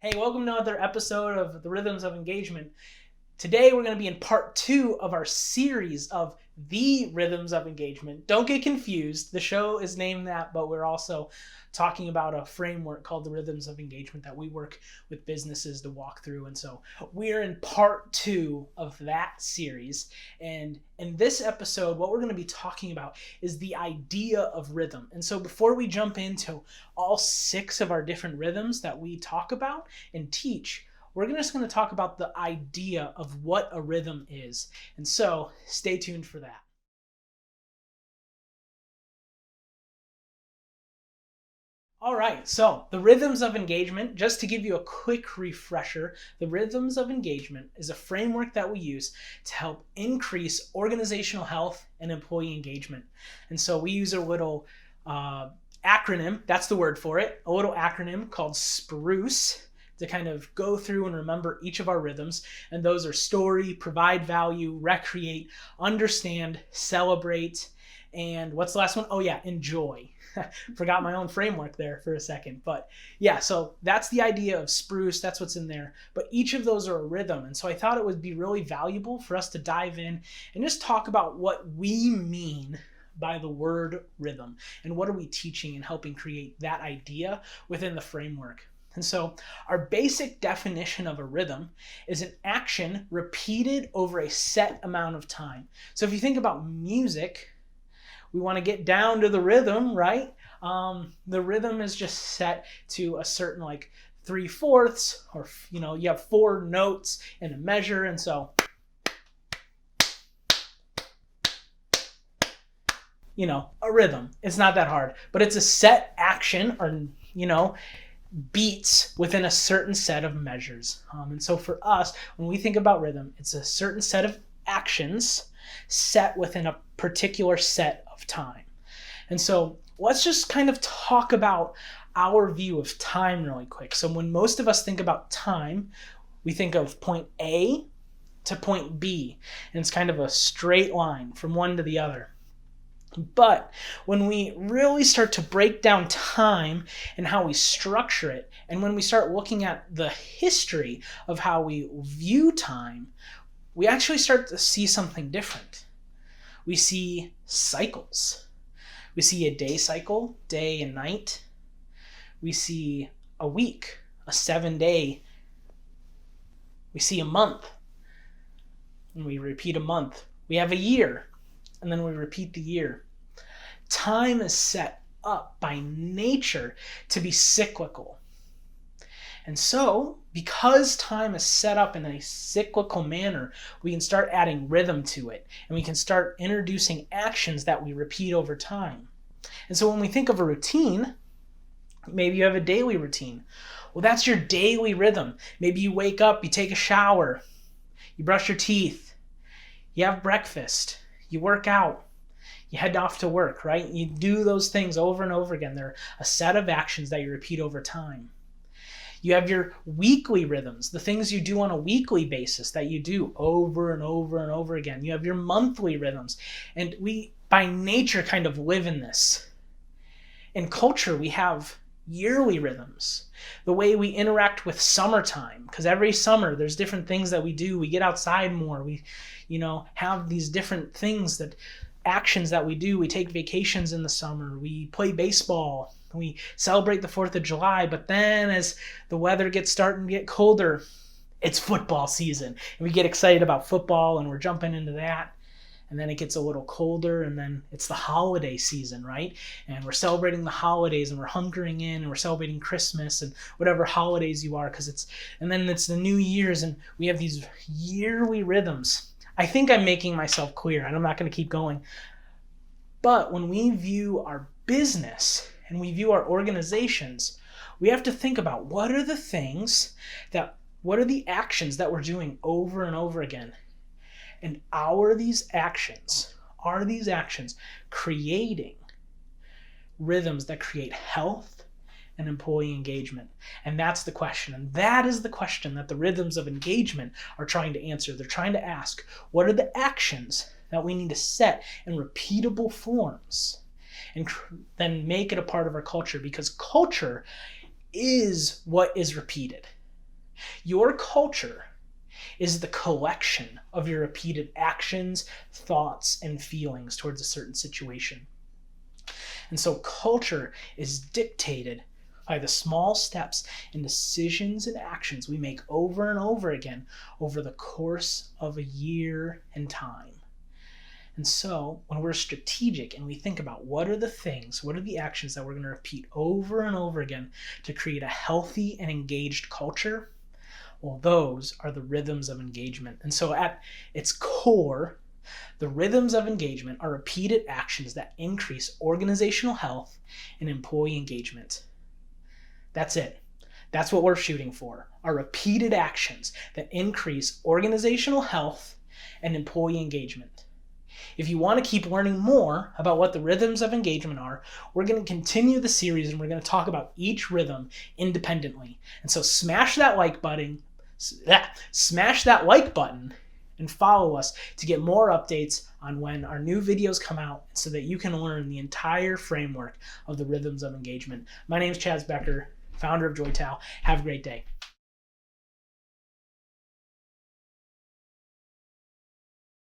Hey, welcome to another episode of The Rhythms of Engagement. Today we're going to be in part 2 of our series of The Rhythms of Engagement. Don't get confused. The show is named that, but we're also talking about a framework called The Rhythms of Engagement that we work with businesses to walk through. And so we're in part 2 of that series. And in this episode, what we're going to be talking about is the idea of rhythm. And so before we jump into all 6 of our different rhythms that we talk about and teach, we're just going to talk about the idea of what a rhythm is. And so stay tuned for that. All right, so the rhythms of engagement, just to give you a quick refresher, the rhythms of engagement is a framework that we use to help increase organizational health and employee engagement. And so we use a little acronym, that's the word for it, a little acronym called SPRUCE, to kind of go through and remember each of our rhythms. And those are story, provide value, recreate, understand, celebrate, and what's the last one? Oh yeah, enjoy. Forgot my own framework there for a second. But yeah, so that's the idea of SPRUCE. That's what's in there. But each of those are a rhythm. And so I thought it would be really valuable for us to dive in and just talk about what we mean by the word rhythm and what are we teaching and helping create that idea within the framework. And so our basic definition of a rhythm is an action repeated over a set amount of time. So if you think about music, we want to get down to the rhythm, right? The rhythm is just set to a certain 3/4, or you have 4 notes in a measure, and so a rhythm. It's not that hard, but it's a set action or beats within a certain set of measures. And so for us, when we think about rhythm, it's a certain set of actions set within a particular set of time. And so let's just kind of talk about our view of time really quick. So when most of us think about time, we think of point A to point B, and it's kind of a straight line from one to the other. But when we really start to break down time and how we structure it, and when we start looking at the history of how we view time, we actually start to see something different. We see cycles. We see a day cycle, day and night. We see a week, a 7-day. We see a month, and we repeat a month. We have a year, and then we repeat the year. Time is set up by nature to be cyclical. And so, because time is set up in a cyclical manner, we can start adding rhythm to it, and we can start introducing actions that we repeat over time. And so when we think of a routine, maybe you have a daily routine. Well, that's your daily rhythm. Maybe you wake up, you take a shower, you brush your teeth, you have breakfast, you work out, you head off to work, right? You do those things over and over again. They're a set of actions that you repeat over time. You have your weekly rhythms, the things you do on a weekly basis that you do over and over and over again. You have your monthly rhythms. And we, by nature, kind of live in this. In culture, we have yearly rhythms. The way we interact with summertime, because every summer there's different things that we do. We get outside more. We, have these different things actions that we do. We take vacations in the summer. We play baseball. We celebrate the 4th of July. But then as the weather gets starting to get colder, it's football season. And we get excited about football and we're jumping into that. And then it gets a little colder and then it's the holiday season, right? And we're celebrating the holidays and we're hunkering in and we're celebrating Christmas and whatever holidays you are, and then it's the New Year's and we have these yearly rhythms. I think I'm making myself clear, and I'm not going to keep going. But when we view our business and we view our organizations, we have to think about what are the actions that we're doing over and over again? And are these actions creating rhythms that create health and employee engagement? And that's the question. And that is the question that the rhythms of engagement are trying to answer. They're trying to ask, what are the actions that we need to set in repeatable forms and then make it a part of our culture? Because culture is what is repeated. Your culture is the collection of your repeated actions, thoughts, and feelings towards a certain situation. And so culture is dictated by the small steps and decisions and actions we make over and over again over the course of a year and time. And so when we're strategic and we think about what are the actions that we're going to repeat over and over again to create a healthy and engaged culture, well, those are the rhythms of engagement. And so at its core, the rhythms of engagement are repeated actions that increase organizational health and employee engagement. That's it. That's what we're shooting for, are repeated actions that increase organizational health and employee engagement. If you want to keep learning more about what the rhythms of engagement are, we're going to continue the series and we're going to talk about each rhythm independently. And so smash that like button and follow us to get more updates on when our new videos come out so that you can learn the entire framework of the rhythms of engagement. My name is Chaz Becker, founder of JoyTao. Have a great day.